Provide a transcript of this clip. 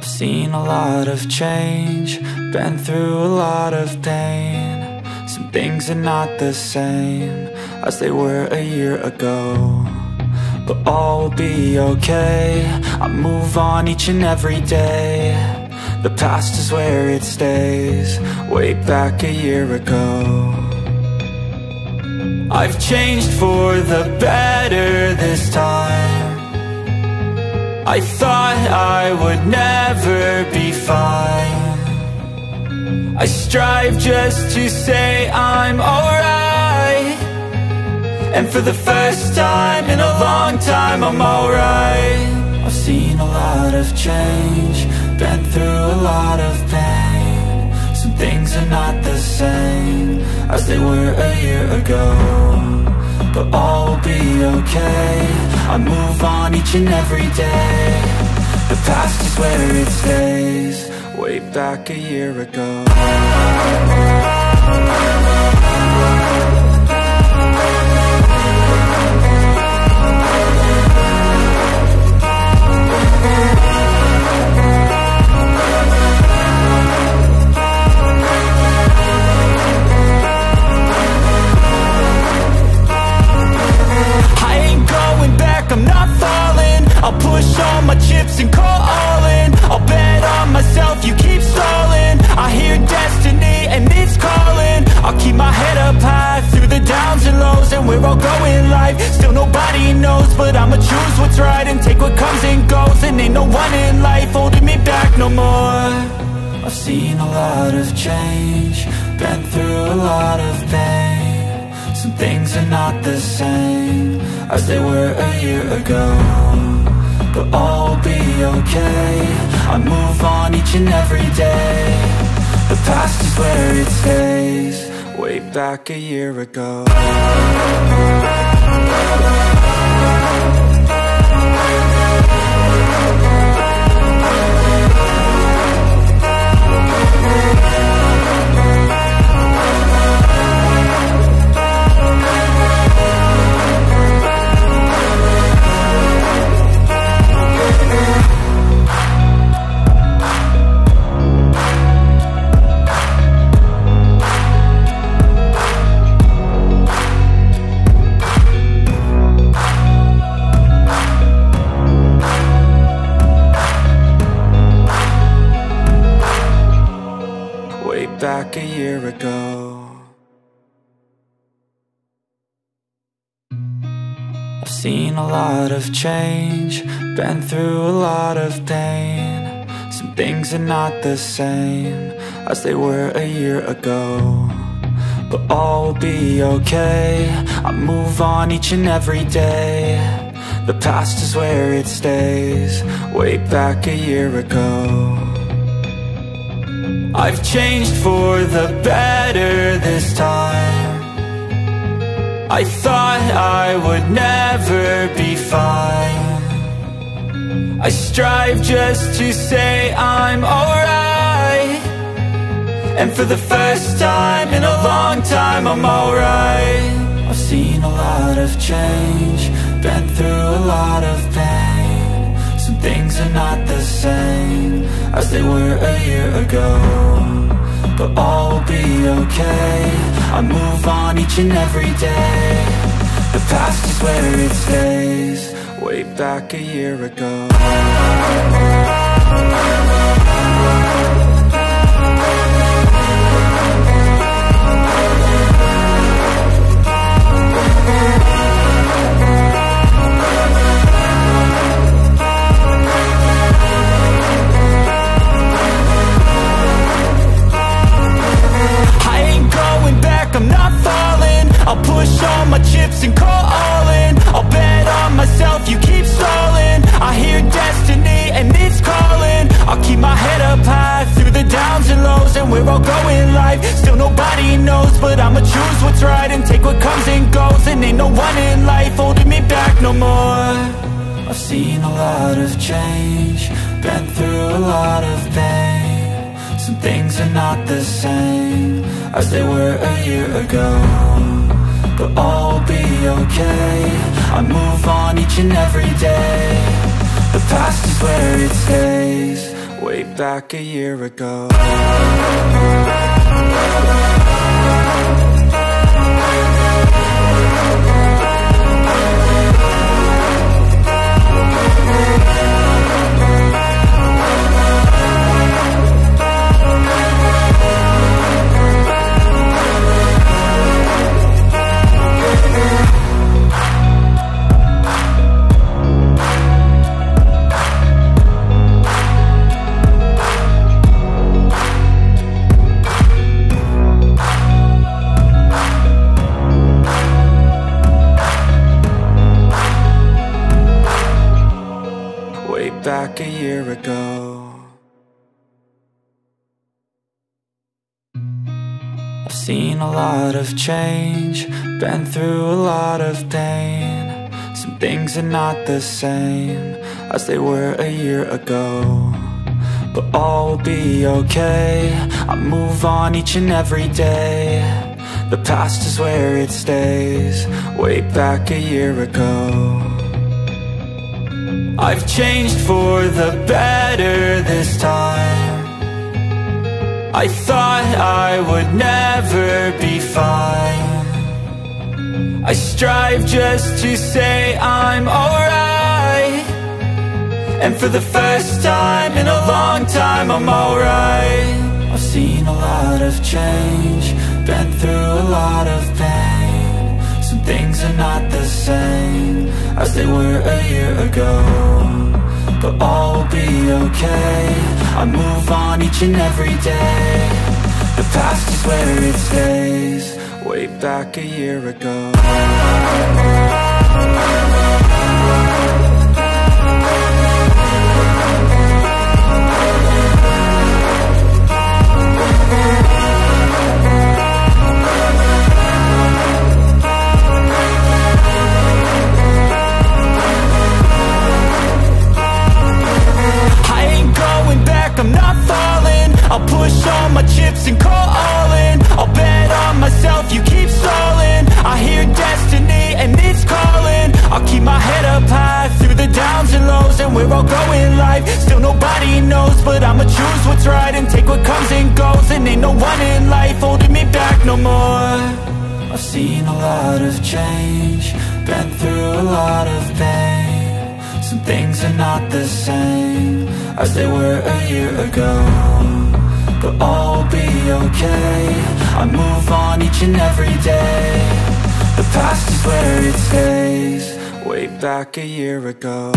I've seen a lot of change, been through a lot of pain. Some things are not the same as they were a year ago, but all will be okay. I move on each and every day. The past is where it stays, way back a year ago. I've changed for the better this time. I thought I would never be fine. I strive just to say I'm alright, and for the first time in a long time I'm alright. I've seen a lot of change, been through a lot of pain. Some things are not the same as they were a year ago, but all will be okay. I move on each and every day. The past is where it stays, way back a year ago. I'm not falling, I'll push all my chips and call all in. I'll bet on myself, you keep stalling. I hear destiny and it's calling. I'll keep my head up high through the downs and lows, and we're all going life. Still nobody knows, but I'ma choose what's right and take what comes and goes. And ain't no one in life holding me back no more. I've seen a lot of change, been through a lot of pain. Some things are not the same as they were a year ago, but all will be okay. I move on each and every day. The past is where it stays, way back a year ago. Back a year ago. I've seen a lot of change, been through a lot of pain. Some things are not the same as they were a year ago, but all will be okay. I move on each and every day. The past is where it stays, way back a year ago. I've changed for the better this time. I thought I would never be fine. I strive just to say I'm alright, and for the first time in a long time I'm alright. I've seen a lot of change, been through a lot of pain. Some things are not the same as they were a year ago, but all will be okay. I move on each and every day. The past is where it stays, way back a year ago. I'm not falling, I'll push all my chips and call all in. I'll bet on myself, you keep stalling. I hear destiny and it's calling. I'll keep my head up high through the downs and lows, and we're all going life. Still nobody knows, but I'ma choose what's right and take what comes and goes. And ain't no one in life holding me back no more. I've seen a lot of change, been through a lot of pain. Some things are not the same as they were a year ago, but all will be okay. I move on each and every day. The past is where it stays, way back a year ago. Back a year ago. I've seen a lot of change, been through a lot of pain. Some things are not the same as they were a year ago, but all will be okay. I move on each and every day. The past is where it stays, way back a year ago. I've changed for the better this time. I thought I would never be fine. I strive just to say I'm alright, and for the first time in a long time I'm alright. I've seen a lot of change, been through a lot of pain. Some things are not the same as they were a year ago, but all will be okay. I move on each and every day. The past is where it stays, way back a year ago. I'm not falling, I'll push all my chips and call all in. I'll bet on myself, you keep stalling. I hear destiny and it's calling. I'll keep my head up high through the downs and lows, and we're all going life. Still nobody knows, but I'ma choose what's right and take what comes and goes. And ain't no one in life holding me back no more. I've seen a lot of change, been through a lot of pain. Some things are not the same as they were a year ago, but all will be okay. I move on each and every day. The past is where it stays, way back a year ago.